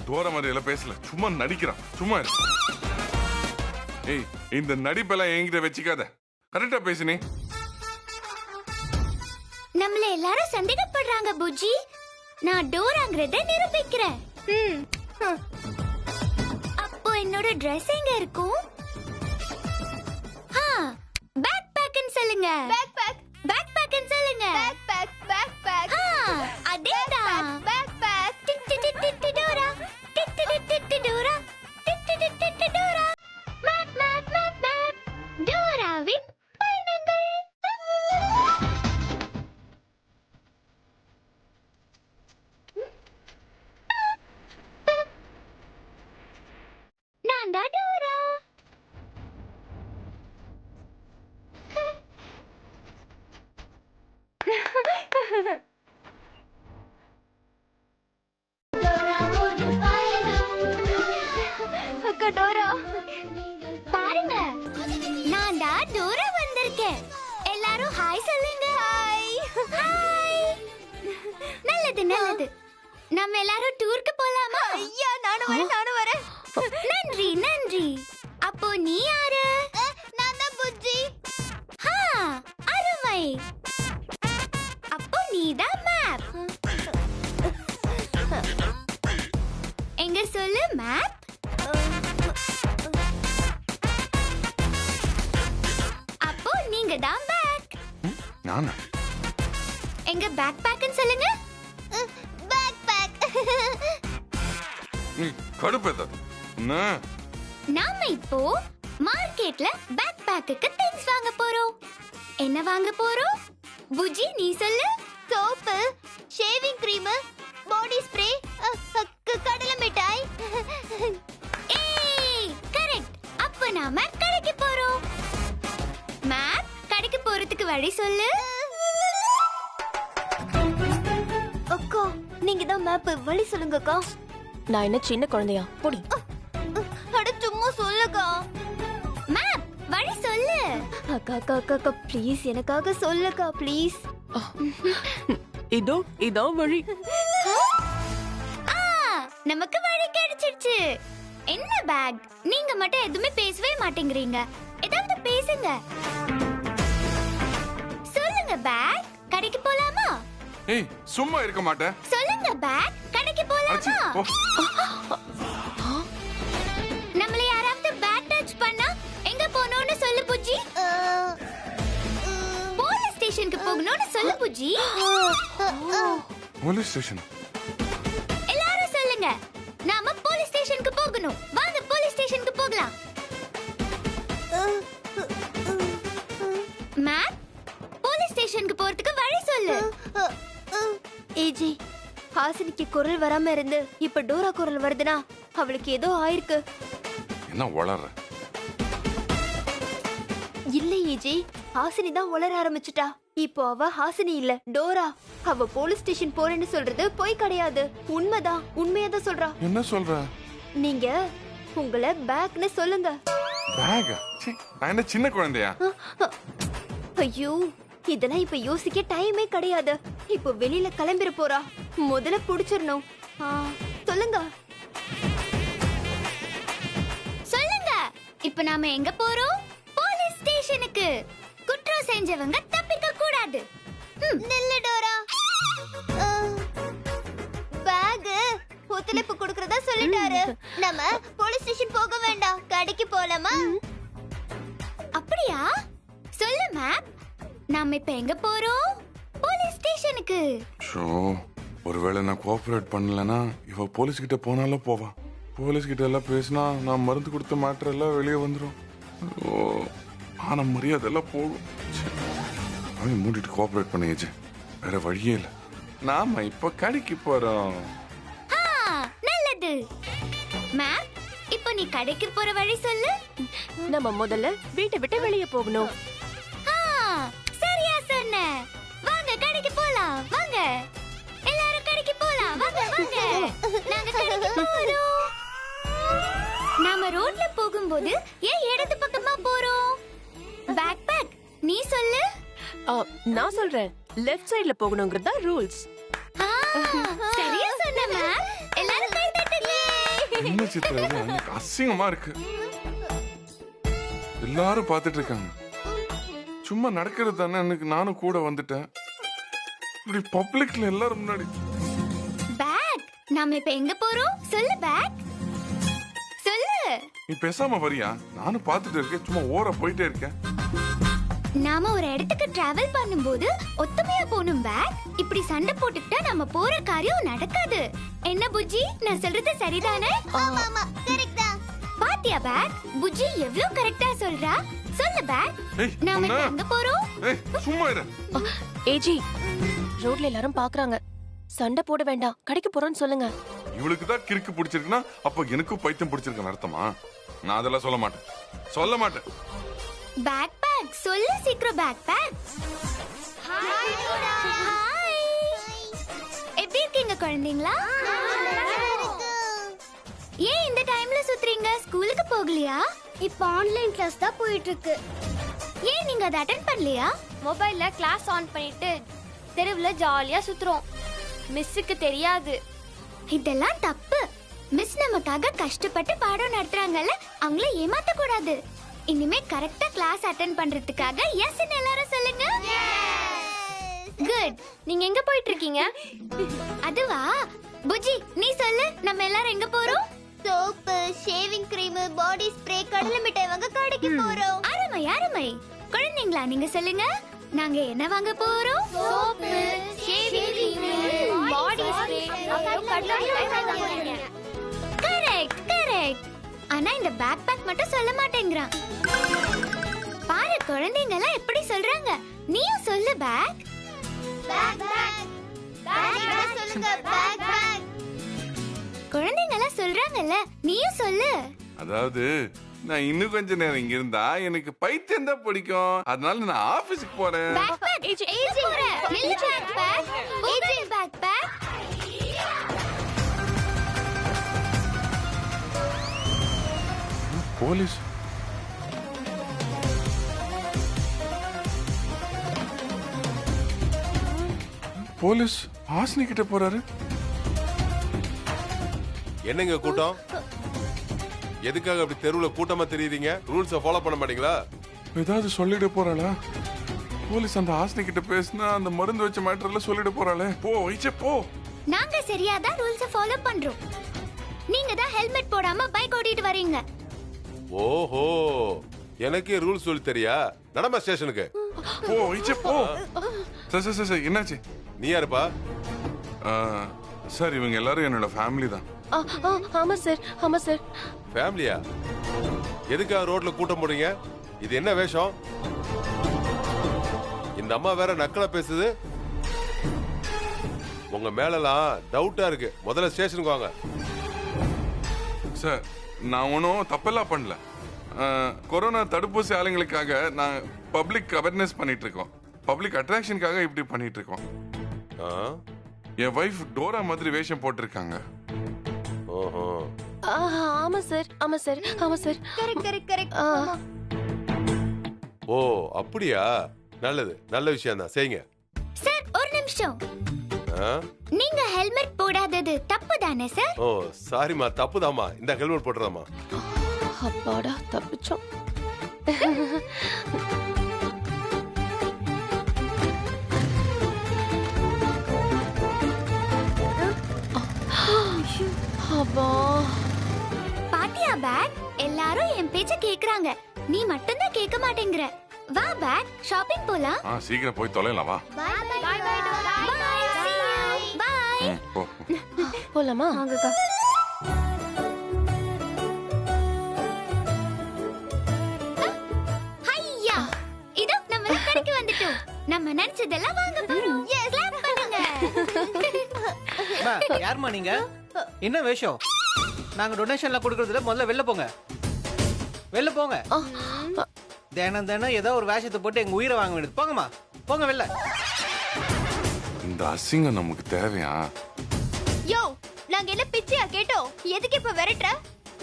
Dora மாதிரி எல்லாம் பேசல, சும்மா நடிக்கிறான். சும்மா ஏய், இந்த நடிப்பெல்லாம் என்கிட்ட வச்சுக்காத. கரெக்டா பேசுனே. நம்மள எல்லாரும் சந்தேகப்படுறாங்க புஜ்ஜி. நான் டோராங்கறத நிரூபிக்கிறேன். அப்போ என்னோட Dress எங்க இருக்கும்? பேக் பேக்னு சொல்லுங்க. பேக் பேக் பேக் பேக்னு சொல்லுங்க. Back back back back. அதேதான். Backpack. டிட்டி டோரா. டிட்டி டோரா. டிட்டி Dora. Map map map map. டோராவின் பயணங்கள். நான் தான் டோரா. அக்கா டோரா பாருங்க, நான் தான் டோரா வந்திருக்கேன். எல்லாரும் ஹாய் சொல்லுங்க. Hi hi. நல்லது நல்லது. நம்ம எல்லாரும் டூருக்கு போலாமா? ஐயா நானும் வரேன். நன்றி நன்றி. அப்போ நீ யாரு? நான் தான் புஜ்ஜி. அருமை. அப்போ நீ தான் மேப். எங்க சொல்லு மேப். அப்போ நீங்க தான் பேக். நானா? எங்க பேக் பேக்னு சொல்லுங்க. Back back. நீ கடுப்பேத்த. நாம இப்போ மார்க்கெட்ல பேக் பேக்குக்கு திங்ஸ் வாங்க போறோம். என்ன வாங்க போறோம்? புஜ்ஜி நீ சொல்லு. Soap, shaving cream, body spray, கடலை மிட்டாய். ஏய் கரெக்ட். அப்ப நாம கடைக்கு போறோம். மேப், கடைக்கு போறதுக்கு வழி சொல்லு. அக்கா நீங்க தான் மேப், வழி சொல்லுங்க அக்கா. நான் என்ன சின்ன குழந்தையா? போடி. அட சும்மா சொல்லுக்கா. மேப், வழி சொல்லு. அக்கா அக்கா அக்கா ப்ளீஸ் எனக்காக சொல்லுக்கா ப்ளீஸ். இதோ வழி. நமக்கு வழி கிடைச்சிடுச்சு. என்ன பேக், நீங்க மட்டும் எதுவுமே பேசவே மாட்டேங்கிறீங்க. ஏதாவது பேசுங்க. சொல்லுங்க பேக், கடைக்கு போலாமா? ஏய், சும்மா இருக்க மாட்டேன். சொல்லுங்க பேக், கடைக்கு போலாமா? நம்மள யாராவது பேட் டச் பண்ணா எங்க போறோம்னு சொல்லு புஜ்ஜி. போலீஸ் ஸ்டேஷனுக்கு போகணும்னு சொல்லு புஜ்ஜி. Police station? எல்லாரும் சொல்லுங்க. நாம போலீஸ் ஸ்டேஷனுக்கு போகணும். வாங்க போலீஸ் ஸ்டேஷனுக்கு போகலாம். மேப், போலீஸ் ஸ்டேஷனுக்கு போறதுக்கு வழி சொல்லு. ஏஜி, ஹாசினிக்கு குரல் வராம இருந்து இப்ப டோரா குரல் வருதுனா அவளுக்கு ஏதோ ஆயிருக்கு. என்ன வளர்ற? இல்ல ஏஜி, ஹாசினி தான் உளர ஆரம்பிச்சிட்டா. இப்போ அவ ஹாசினி இல்ல, டோரா. அவ போலீஸ் ஸ்டேஷன் போறேன்னு சொல்றது பொய் கிடையாது, உண்மைதான். உண்மையாதான் சொல்றா. என்ன சொல்ற? நீங்க உங்களை பேக்னு சொல்லுங்க. பேக்? நான் என்ன சின்ன குழந்தையா? ஐயோ, இதெல்லாம் இப்ப யோசிக்க டைமே கிடையாது. இப்போ வெளியில கிளம்பிர போறா. முதல்ல புடிச்சிரணும். சொல்லுங்க சொல்லுங்க. இப்ப நாம எங்க போறோம்? போலீஸ் ஸ்டேஷனுக்கு. குற்றம் செஞ்சவங்க தப்பிக்க கூடாது. நில்லு டோரா. பேக் ஒத்துழைப்பு கொடுக்கறதா சொல்லிட்டாரு. நம்ம போலீஸ் ஸ்டேஷன் போக வேண்டாம், கடைக்கு போலாமா? அப்படியா? சொல்லு மேப். நாம இப்ப எங்க போறோம்? போலீஸ் ஸ்டேஷனுக்கு. ஒருவேளை நான் கோஆபரேட் பண்ணலனா இவ போலீஸ் கிட்ட போனாலும் போவா. போலீஸ் கிட்ட எல்லாம் பேசினா நான் மருந்து கொடுத்த மேட்டர் எல்லாம் வெளியே வந்துடும். ஆனா மரியாதை எல்லாம் போகும். அவன் மூடிட்டு கோஆபரேட் பண்ணியாச்சு. வேற வழியே இல்லை. நாம இப்ப கடைக்கு போறோம். நல்லது. மேப், இப்போ நீ கடைக்கு போற வழி சொல்லு. நம்ம முதல்ல வீட்டை விட்டு வெளியே போகணும். சரியா சொன்ன. வாங்க கடைக்கு போலாம். வாங்க எல்லாரும் கடைக்கு போலாம். வாங்க வாங்க. நாங்க கடைக்கு போறோம். நாம ரோட்ல போகும்போது ஏன் இடது பக்கமா போறோம்? பேக் பேக், நீ சொல்லு. நான் சொல்றேன், லெஃப்ட் சைடுல போகணும்ங்கறது தான் ரூல்ஸ். சரியா சொன்ன மேம். எல்லாரும் என்ன சித்ரா இது? எனக்கு அசிங்கமா இருக்கு. எல்லாரும் பார்த்துட்டு இருக்காங்க. சும்மா நடக்கிறது தானே. எனக்கு நானும் கூட வந்துட்டேன். இப்படி பப்ளிக்ல எல்லாரும் முன்னாடி. பேக் நாம இப்ப எங்க போறோம் சொல்லு பேக் சொல்லு. நீ பேசாம வரியா? நானும் பார்த்துட்டு இருக்கேன். சும்மா ஓர போயிட்டே இருக்கேன். நாம ஒரு இடத்துக்கு டிராவல் பண்ணும்போது ஒத்துமையா போகணும் பேக். இப்படி சண்டை போட்டுக்கிட்டா நம்ம போற காரியம் நடக்காது. என்ன புஜ்ஜி, நான் சொல்றது சரிதானே? ஆமா கரெக்ட்டா. பாத்தியா பேக், புஜ்ஜி எவ்வளவு கரெக்ட்டா சொல்றா. சொல்லு பேக், ஏய், நாம இப்ப அண்ணா. எங்க போறோம்? ஏய், சும்மா இரு. ஏஜி ரோட்ல எல்லாரும் பாக்குறாங்க. சண்டை போட வேண்டாம், கடைக்கு போறோம்னு சொல்லுங்க. இவளுக்கு தான் கிறுக்கு பிடிச்சிருக்குன்னா அப்ப எனக்கும் பைத்தியம் பிடிச்சிருக்குன்னு அர்த்தமா? நான் அதெல்லாம் சொல்ல மாட்டேன். சொல்ல மாட்டேன். பேக் பேக் சொல்லு சீக்கிரம் பேக் பேக். ஹாய். எப்படி இருக்கீங்க குழந்தைங்களா? ஏன் இந்த டைம்ல சுத்துறீங்க? ஸ்கூலுக்கு போகலையா? இப்ப ஆன்லைன் கிளாஸ் தான் போயிட்டு இருக்கு. ஏன் நீங்க அதை அட்டெண்ட் பண்ணலையா? மொபைல்ல கிளாஸ் ஆன் பண்ணிட்டு தெருவுல ஜாலியா சுத்துறோம். மிஸ்ஸுக்கு தெரியாது. இதெல்லாம் தப்பு. மிஸ் நமக்காக கஷ்டப்பட்டு பாடம் நடத்துறாங்கல்ல, அவங்கள ஏமாத்த கூடாது. இனிமே கரெக்ட்டா கிளாஸ் அட்டெண்ட் பண்றதுக்காக எஸ் எல்லாரும் சொல்லுங்க. குட். நீங்க எங்க போயிட்டு இருக்கீங்க? அதுவா புஜி, நீ சொல்லு. நம்ம எல்லாரும் எங்க போறோம்? Soap, shaving cream, body spray, கடலை மிட்டாய் வாங்க கடைக்கு போறோம். அருமை அருமை. குழந்தைங்களா நீங்க சொல்லுங்க. நாங்க என்ன வாங்க போறோம்? Soap, shaving cream, body spray, அப்புறம் கடலை மிட்டாய் வாங்க போறீங்க. Correct correct. ஆனா இந்த பேக் பேக் மட்டும் சொல்ல மாட்டேங்கறான். பாரு குழந்தைங்க எல்லாம் எப்படி சொல்றாங்க. நீயும் சொல்லு பேக். பேக் பேக் பேக் சொல்லுங்க. பேக் பேக் குழந்தைங்க எல்லாம் சொல்றாங்கல்ல, நீயும் சொல்லு. அதாவது நான் இன்னும் கொஞ்ச நேரம் இங்க இருந்தா எனக்கு பைத்தியம் தான் பிடிக்கும். அதனால நான் ஆபீஸ்க்கு போறேன். பேக் பேக் ஏஜி போற. நில்லு பேக் பேக். ஏஜி back back. Police. Police Hasini கிட்ட போறாரு. என்னங்க கூட்டம்? எதுக்காக அப்படி தெருவுல கூட்டமா தெரியுறீங்க? ரூல்ஸை ஃபாலோ பண்ண மாட்டீங்களா? ஏதாவது சொல்லிட போறாளா? போலீஸ் அந்த ஹாசினி கிட்ட பேசினா அந்த மருந்து வச்ச மேட்டர்ல சொல்லிட போறாளே. போ வைச்சே போ. நாங்க சரியா தான் ரூல்ஸ் ஃபாலோ பண்றோம். நீங்க தான் ஹெல்மெட் போடாம பைக் ஓட்டிட்டு வரீங்க. ஓஹோ, எனக்கே ரூல்ஸ் சொல்லி தெரியா? நடமா ஸ்டேஷனுக்கு. போ வைச்சே போ. சார் சார் சார் என்னாச்சு? நீ யாருப்பா? சார் இவங்க எல்லாரும் என்னோட ஃபேமிலி தான். ஆமா சார், ஆமா சார். ஃபேமிலியா? எதுக்காக ரோட்ல கூட்டம் போடுறீங்க? இது என்ன வேஷம்? இந்த அம்மா வேற நக்கலா பேசுது. உங்க மேலலாம் டவுட்டா இருக்கு. முதல்ல ஸ்டேஷனுக்கு வாங்க. சார் நான் ஒன்றும் தப்பெல்லாம் பண்ணல. கொரோனா தடுப்பூசி ஆளுங்களுக்காக நான் பப்ளிக் அவேர்னஸ் பண்ணிட்டு இருக்கோம். பப்ளிக் அட்ராக்ஷனுக்காக இப்படி பண்ணிட்டு இருக்கோம். ஆ? என் வைஃப் டோரா மாதிரி வேஷம் போட்டிருக்காங்க. ஓஹோ. ஆமா சார், ஆமா சார், ஆமா சார். Correct correct correct. ஓ அப்படியா? நல்லது, நல்ல விஷயம் தான். செய்யுங்க. சார் ஒரு நிமிஷம். ஆ? நீங்க ஹெல்மெட் போடாதது தப்பு தானே சார்? ஓ சாரிம்மா, தப்புதாம்மா. இந்த ஹெல்மெட் போட்டுறதாம்மா. அப்பாடா தப்பிச்சோம். அப்பா பாத்தியா பேக், எல்லாரும் என் பேச்ச கேக்குறாங்க. நீ மட்டும் தான் கேட்க மாட்டேங்கற. வா பேக், ஷாப்பிங் போலாம். சீக்கிரம் போய் தொலைலாம் வா. Bye bye bye bye. போ. போலாமா? வாங்கக்கா. ஹையா, இதோ நம்ம கடைக்கு வந்துட்டோம். நம்ம நினைச்சதெல்லாம் வாங்க போறோம். கிளாப் பண்ணுங்க. யாருமா நீங்க? என்ன வேஷம்? நாங்க டொனேஷன்ல கொடுக்கறதுல முதல்ல வெளில போங்க. வெளில போங்க. தினம் தினம் ஏதோ ஒரு வேஷத்தை போட்டு எங்க உயிரை வாங்க வேண்டியது. போங்கம்மா, போங்க வெளில. இந்த அசிங்கம் நமக்கு தேவையா? யோ, நாங்க என்ன பிச்சையா கேட்டோம்? எதுக்கு இப்ப விரட்டுற?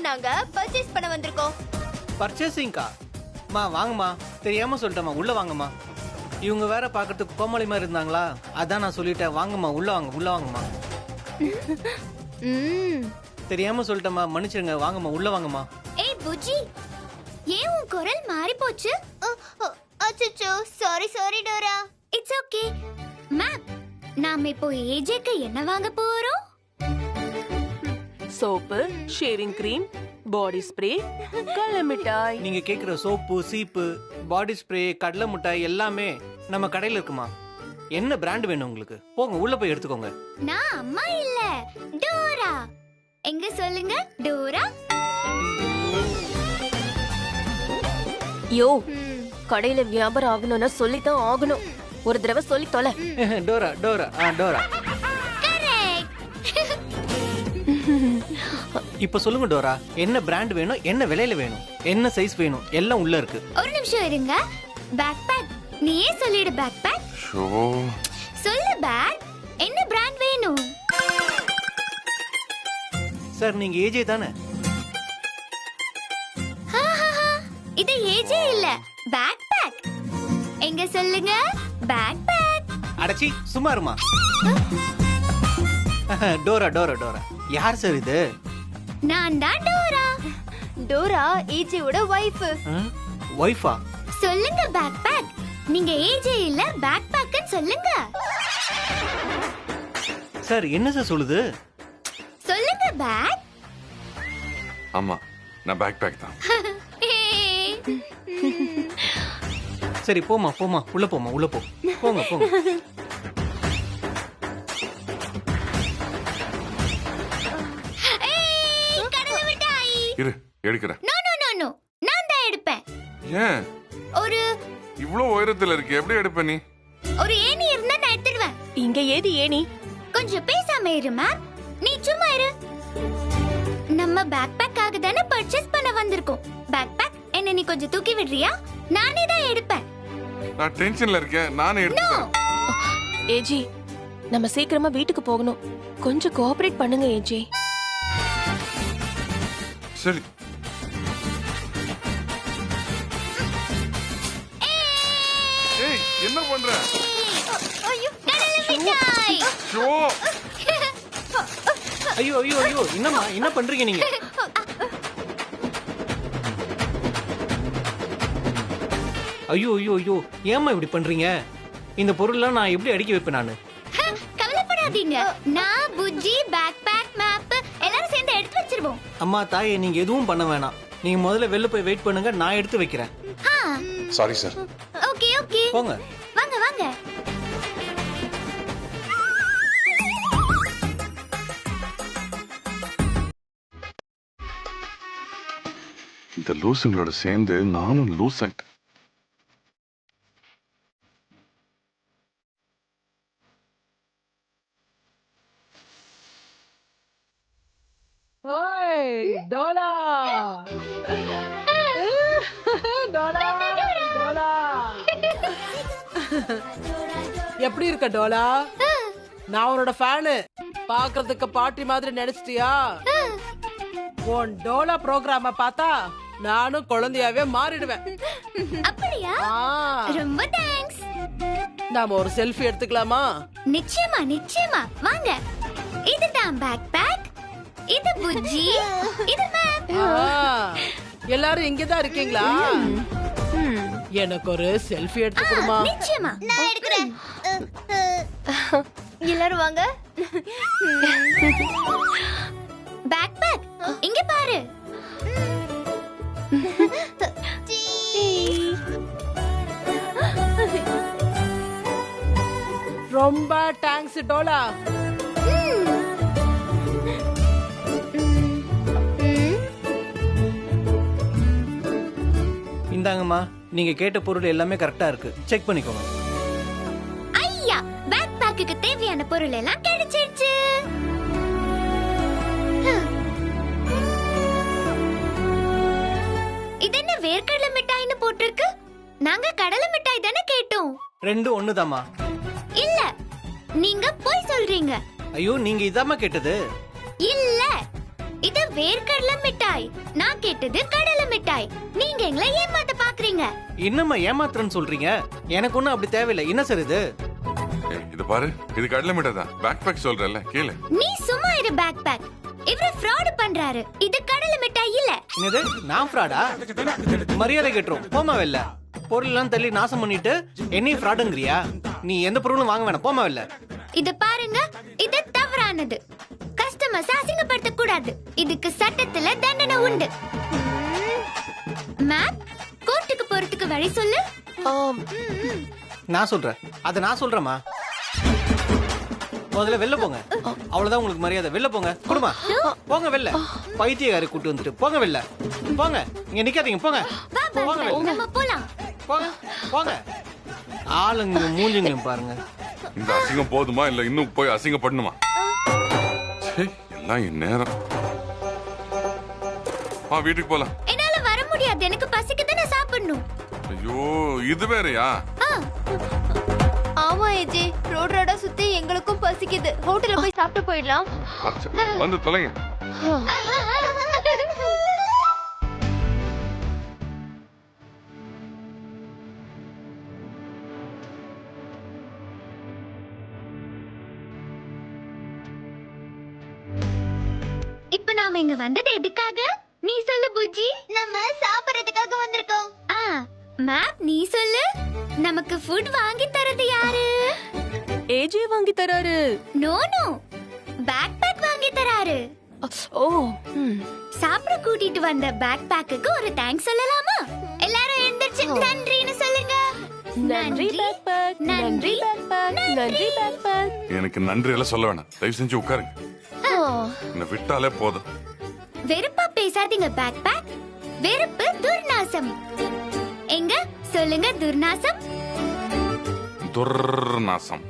நாங்க பர்ச்சேஸ் பண்ண வந்திருக்கோம். பர்ச்சேசிங்க்கா? மா வாங்கம்மா, தெரியாம சொல்லிட்டேம்மா, உள்ள வாங்கம்மா. இவங்க வேற பாக்கிறதுக்கு கோமாளி மாதிரி இருந்தாங்களா, அதான் நான் சொல்லிட்டேன். வாங்கம்மா, உள்ள வாங்க, உள்ள வாங்கம்மா. தெரியாம சொல்லிட்டேம்மா, மன்னிச்சிருங்க. வாங்கம்மா, உள்ள வாங்கம்மா. ஏய் புஜ்ஜி, ஏன் உன் குரல் மாறி போச்சு? அச்சச்சோ, sorry sorry Dora. It's okay. Ma'am, நாம இப்போ ஏஜேக்கு என்ன வாங்க போறோம்? Soap, shaving cream, body spray, கடலை மிட்டாய். நீங்க கேக்குற சோப்பு, சீப்பு, பாடி ஸ்ப்ரே, கடலை மிட்டாய் எல்லாமே நம்ம கடையில இருக்குமா. என்ன பிராண்ட் வேணும் உங்களுக்கு? போங்க, உள்ள போய் எடுத்துக்கோங்க. நான் அம்மா இல்ல, டோரா. எங்க சொல்லுங்க, டோரா. யோ, கடையில வியாபாரம் ஆகணும்னா சொல்லித்தான் ஆகணும். ஒரு தடவை சொல்லி தொலை. Dora Dora Dora. இப்ப சொல்லுங்க டோரா, என்ன பிராண்ட் வேணும், என்ன விலையில வேணும், என்ன சைஸ் வேணும், எல்லாம் உள்ள இருக்கு. ஒரு நிமிஷம் இருங்க. பேக் பேக், நீயே சொல்லிடு. பேக் பேக் ஷோ, சொல்லு. பேக் என்ன பிராண்ட் வேணும்? சார், நீங்க ஏஜே தானே? இது ஏஜே இல்ல, பேக் பேக். எங்க சொல்லுங்க, பேக் பேக். அடச்சி, சும்மா இருமா. Dora Dora Dora. யார் சார் இது? நான் தான் டோரா. டோரா ஏஜேவோட வைஃப். ஒய்ஃபா? சொல்லுங்க பேக் பேக். நீங்க ஏஜே இல்ல, பேக் பேக்னு சொல்லுங்க. சார், என்ன சார் சொல்லுது? சொல்லுங்க பேக். ஆமா, நான் பேக் பேக் தான். சரி, போமா போமா, உள்ள போமா, உள்ள போ. போங்க போங்க. ஏய், கடலை மிட்டாய். இரு, எடுக்கிறேன். நோ நோ நோ நோ, நான் தான் எடுப்பேன். ஏன் ஒரு இவ்ளோ உயரத்துல இருக்கு, எப்படி எடுப்ப நீ? ஒரு ஏணி இருந்தா நான் எடுத்துடுவேன். இங்க ஏது ஏணி? கொஞ்சம் பேசாம இரு மேம். நீ சும்மா இரு. நம்ம பேக் பேக்காக தானே பர்ச்சேஸ் பண்ண வந்திருக்கோம். பேக் பேக், என்ன நீ கொஞ்சம் தூக்கி விடுறியா? நானே தான் எடுப்பேன். நான் டென்ஷன்ல இருக்கேன், நானே எடுத்துக்கிறேன். ஏஜி, நம்ம சீக்கிரமா வீட்டுக்கு போகணும். கொஞ்சம் கோஆபரேட் பண்ணுங்க ஏஜி. சரி. ஏய், என்ன பண்ற? ஐயோ, கடலை மிட்டாய். ஷோ, ஐயோ ஐயோ ஐயோ, என்னம்மா, என்ன பண்றீங்க நீங்க? ஐயோ ஐயோ ஐயோ, ஏம்மா இப்படி பண்றீங்க? இந்த பொருள்லாம் நான் எப்படி அடுக்கி வைப்பேன் நானு? கவலைப்படாதீங்க, நான் புஜ்ஜி, பேக் பேக், மேப் எல்லாரும் சேர்ந்து எடுத்து வச்சிருவோம். அம்மா தாயே, நீங்க எதுவும் பண்ண வேணாம். நீங்க முதல்ல வெளில போய் வெயிட் பண்ணுங்க, நான் எடுத்து வைக்கிறேன். Sorry sir. ஓகே ஓகே, போங்க. வாங்க வாங்க. இந்த லூசுங்களோட சேர்ந்து நானும் லூஸ் ஆயிட்டேன். Oi, Dora! Dora! Dora! எப்படி இருக்க டோலா? நான் உன்னோட ஃபேனு. பாக்குறதுக்கு பாட்டி மாதிரி நினைச்சிட்டியா? உன் டோலா ப்ரோக்ராம பார்த்தா நானும் குழந்தையாவே மாறிடுவேன். அப்படியா? ரொம்ப தேங்க்ஸ். நாம ஒரு செல்ஃபி எடுத்துக்கலாமா? நிச்சயமா நிச்சயமா, வாங்க. இதுதான் பேக் பேக், இது புஜ்ஜி, இது மேப். எல்லாரும் இங்கதான் இருக்கீங்களா? எனக்கு ஒரு செல்ஃபி எடுத்து கொடுமா? நிச்சயமா, நான் எடுக்கிறேன். எல்லாரும் வாங்க. பேக் பேக், இங்க பாரு. ரொம்ப தேங்க்ஸ் டோலா. இந்தாங்கம்மா, நீங்க கேட்ட பொருள் எல்லாமே கரெக்டா இருக்கு. செக் பண்ணிக்கோங்க. ஐயா, பேக் பேக்குக்கு தேவையான பொருள் எல்லாம் கிடைச்சிருச்சு. இது என்ன வேர்க்கடலை மிட்டாய்னு போட்டிருக்கு? நாங்க கடலை மிட்டாய் தானே கேட்டோம். ரெண்டும் ஒண்ணுதாம்மா. இல்ல, நீங்க போய் சொல்றீங்க. ஐயோ, நீங்க இதாம்மா கேட்டது. இல்ல, இது வேர்க்கடலை மிட்டாய். நான் கேட்டது கடலை மிட்டாய். நீங்க எங்களை ஏமாத்த பாக்குறீங்க. என்னம்மா ஏமாத்துறேன்னு சொல்றீங்க? எனக்கு ஒண்ணும் அப்படி தேவையில்லை. என்ன சார் இது? இது பாரு, இது கடலை மிட்டாய் தான். பேக் பேக் சொல்றல, கேளு. நீ சும்மா இரு பேக் பேக். இவர் ஃப்ராட் பண்றாரு. இது கடலை மிட்டாய் இல்ல. என்னது நான் ஃப்ராடா? மரியாதை கேட்டுரும் போமா வெளில. பொருள்லாம் தள்ளி நாசம் பண்ணிட்டு என்னையும் ஃப்ராடுங்கறியா? நீ எந்த பொருளும் வாங்க வேணாம் போமா வெளில. இது பாருங்க, இது தவறானது. கஸ்டமர்ஸ் அசிங்கப்படுத்த கூடாது. இதுக்கு சட்டத்துல தண்டனை உண்டு. மேம், கோர்ட்டுக்கு போறதுக்கு வழி சொல்லு. நான் சொல்றேன், அத நான் சொல்றேமா. முதல்ல வெளில போங்க. அவ்வளவுதான் உங்களுக்கு மரியாதை. வெளில போங்க. குடுமா போங்க வெளில. பைத்தியக்காரி கூட்டு வந்துட்டு போங்க வெளில. போங்க, இங்க நிக்காதீங்க. போங்க போங்க வெளில. நம்ம போலாம். போங்க போங்க. ஆளுங்க மூஞ்சிங்க பாருங்க. இந்த அசிங்கம் போதுமா இல்ல இன்னும் போய் அசிங்கப்படணுமா? சே, எல்லாம் என் நேரம். வீட்டுக்கு போலாம். என்னால வர முடியாது. எனக்கு பசிக்குது, நான் சாப்பிடணும். ஐயோ, இது வேறயா? ஆமா ஏஜி, ரோட் ரோடா சுத்தி எங்களுக்கும் பசிக்குது. ஹோட்டல்ல போய் சாப்பிட்டு போயிடலாம். வந்து தொலைங்க. இப்ப நாம இங்க வந்தது எதுக்காக? நீ சொல்லு புஜ்ஜி. நம்ம சாப்பிடுறதுக்காக வந்திருக்கோம். மேப், நீ சொல்லு. நமக்கு ஃபுட் வாங்கி தரது யாரு? ஏஜி வாங்கி தராரு. நோ நோ, பேக் பேக் வாங்கி தராரு. ஓ, சாப்பிட கூட்டிட்டு வந்த பேக் பேக்குக்கு ஒரு தேங்க்ஸ் சொல்லலாமா? எல்லாரும் எந்திரச்சு நன்றின்னு சொல்லுங்க. நன்றி பேக் பேக். நன்றி பேக் பேக். நன்றி பேக் பேக். எனக்கு நன்றி எல்லாம் சொல்ல வேணாம். தயவு செஞ்சு உட்காருங்க. என்ன விட்டாலே போதும். வெறுப்பா பேசாதீங்க பேக் பேக். வெறுப்பு துர்நாசம். எங்க சொல்லுங்க துர்நாசம். துர்நாசம்.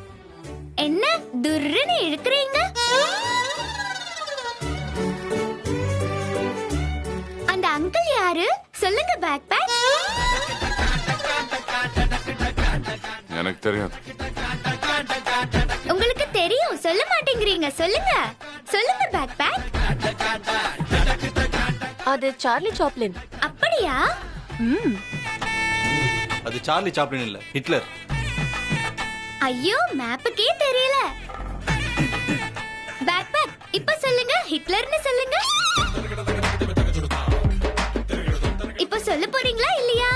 என்ன துர்ன்னு இழுக்கிறீங்க? அந்த அங்கிள் யாரு? சொல்லுங்க பேக் பேக். எனக்கு தெரியாது. உங்களுக்கு தெரியும், சொல்ல மாட்டேங்கிறீங்க. சொல்லுங்க சொல்லுங்க பேக் பேக். அது சார்லி சாப்ளின். அப்படியா? அது சார்லி சாப்ளின் இல்ல, ஹிட்லர். ஐயோ, மேப்புக்கே தெரியல. பேக் பேக், இப்ப சொல்லுங்க, ஹிட்லர்னு சொல்லுங்க. இப்ப சொல்ல போறீங்களா இல்லையா?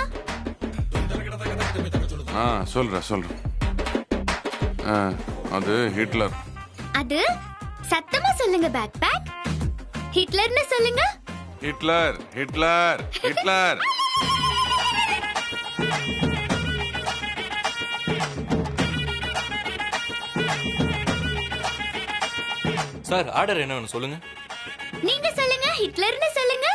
சொல்றேன். அது ஹிட்லர். அது சத்தமா சொல்லுங்க பேக் பேக். ஹிட்லர்னு சொல்லுங்க. Hitler Hitler Hitler. Sir, order என்ன சொல்லுங்க. நீங்க சொல்லுங்க, ஹிட்லர்னு சொல்லுங்க.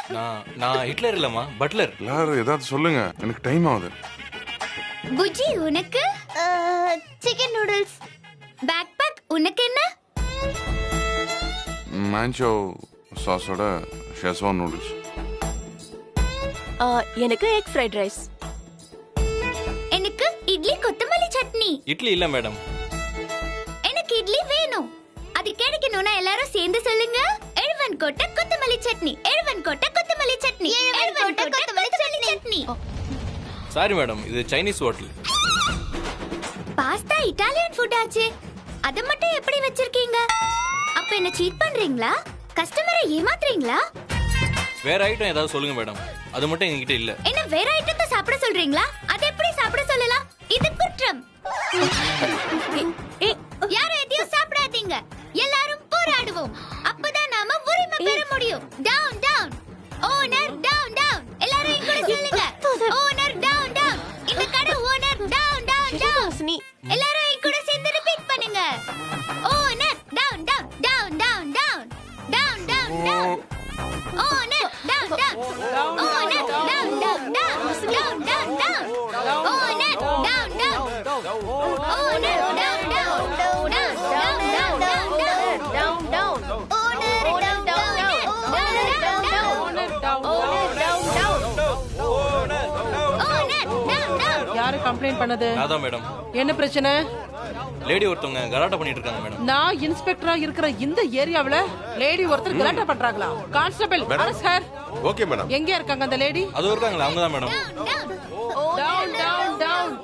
நான் ஹிட்லர் இல்லம்மா, பட்லர். எல்லாரும் ஏதாவது சொல்லுங்க, எனக்கு டைம் ஆகுது. புஜி, உனக்கு சிக்கன் நூடுல்ஸ். பேக் பேக், உனக்கு என்ன? மேன்ச்சோ சாஸோட ஷெஸ்வான் நூடுல்ஸ். எனக்கு எக் ஃப்ரைட் ரைஸ். எனக்கு இட்லி கொத்தமல்லி சட்னி. இட்லி இல்ல மேடம். எனக்கு இட்லி வேணும். அது கிடைக்கணும்னா எல்லாரும் சேர்ந்து சொல்லுங்க. எழுவன் கோட்டை கொத்தமல்லி சட்னி. எழுவன் கோட்டை கொத்தமல்லி சட்னி. எழுவன் கோட்டை கொத்தமல்லி சட்னி. சாரி மேடம், இது Chinese hotel. Pasta Italian food ஆச்சு. அத மட்டும் எப்படி வச்சிருக்கீங்க? அப்ப என்ன சீட் பண்றீங்களா? கஸ்டமரை ஏமாத்துறீங்களா? வேற ஐட்டம் ஏதாவது சொல்லுங்க மேடம். அது மட்டும் எங்ககிட்ட இல்ல. என்ன வேற ஐட்டத்தை சாப்பிட சொல்றீங்களா? அது எப்படி சாப்பிட சொல்லலாம்? இது குற்றம். யாரும் எதையும் சாப்பிடாதீங்க. எல்லாரும் போராடுவோம். அப்பதான் நாம உரிமை பெற முடியும். Down down. Owner down down. எல்லாரும் என் கூட சொல்லுங்க. Owner down down. இந்த கடை ஓனர் டவுன் டவுன் டவுன். எல்லாரும் என் கூட சேர்ந்து ரிப்பீட் பண்ணுங்க. Owner down down down down down. Down down down. Owner down down. Owner down down down. Down down down. Owner down down. Owner down down. யாரு complaint பண்ணது? அதான் madam. என்ன பிரச்சனை? லேடி ஒருத்தவங்க கலாட்டா பண்ணிட்டு இருக்காங்க மேடம். நான் இன்ஸ்பெக்டரா இருக்கிற இந்த ஏரியாவுல லேடி ஒருத்தர் கலாட்டா பண்றாங்களா? Constable, arrest her. Okay madam. எங்க இருக்காங்க அந்த லேடி? அது இருக்காங்களா? அவங்க தான் madam. Down down down.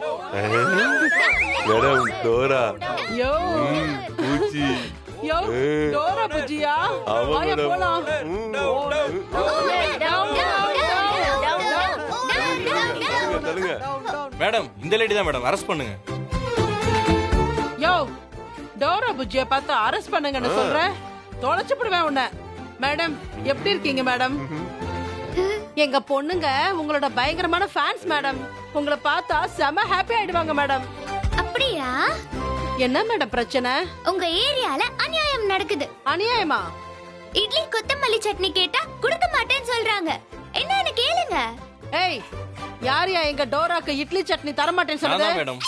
Madam Dora. Yo பூச்சி யோ டோரா புஜியா வாயா போலாம் தள்ளுங்க. மேடம் இந்த லேடி தான் மேடம் அரெஸ்ட் பண்ணுங்க. யோ டோரா புஜியா பார்த்து அரெஸ்ட் பண்ணுங்கன்னு சொல்றேன் தொலைச்சு போடுவேன் உன்னை. மேடம் எப்படி இருக்கீங்க மேடம்? எங்க பொண்ணுங்க உங்களோட பயங்கரமான ஃபேன்ஸ் மேடம். உங்களை பார்த்தா செம ஹாப்பி ஆயிடுவாங்க மேடம். அப்படியா? என்ன மேடம் பிரச்சனை? உங்க ஏரியால அநியாயம் நடக்குது. அநியாயமா? இட்லி கொத்தமல்லி சட்னி கேட்டா கொடுக்க மாட்டேன்னு சொல்றாங்க. என்னன்னு கேளுங்க. ஏய் யாரையா எங்க டோராக்கு இட்லி சட்னி தர மாட்டேன்னு நான் சொல்லுது? தான் madam.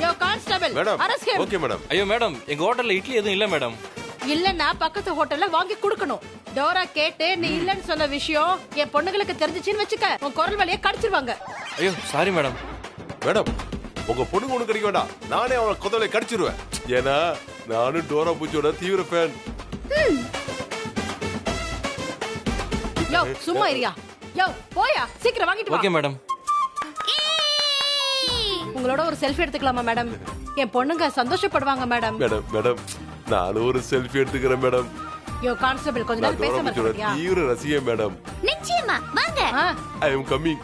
Yo constable madam arrest okay madam. ஐயோ மேடம் எங்க ஹோட்டல்ல இட்லி எதுவும் இல்ல மேடம். இல்லன்னா பக்கத்து ஹோட்டல்ல வாங்கி கொடுக்கணும். டோரா கேட்டு நீ இல்லன்னு சொன்ன விஷயம் என் பொண்ணுங்களுக்கு தெரிஞ்சிச்சுன்னு வச்சுக்க உன் குரல் வழியை கடிச்சிருவாங்க. ஐயோ சாரி மேடம். மேடம் உங்க பொண்ணுக்கு ஒண்ணு கிடைக்க வேண்டாம், நானே அவளை கொதலை கடிச்சிருவேன். ஏன்னா நானும் டோரா பூச்சியோட தீவிர ஃபேன். யோ சும்மா இரியா. யோ போயா சீக்கிரம் வாங்கிட்டு வா. Okay madam. உங்களோட ஒரு செல்ஃபி எடுத்துக்கலாமா மேடம்? என் பொண்ணுங்க சந்தோஷப்படுவாங்க மேடம். மேடம் மேடம் நானும் ஒரு செல்ஃபி எடுத்துக்கிறேன் மேடம். யோ கான்ஸ்டபிள் கொஞ்ச நான் நேரம் பேச டோரா பூச்சியோட மாட்டியா? தீவிர ரசிகன் மேடம். நிச்சயமா வாங்க. ஐ அம் கம்மிங்.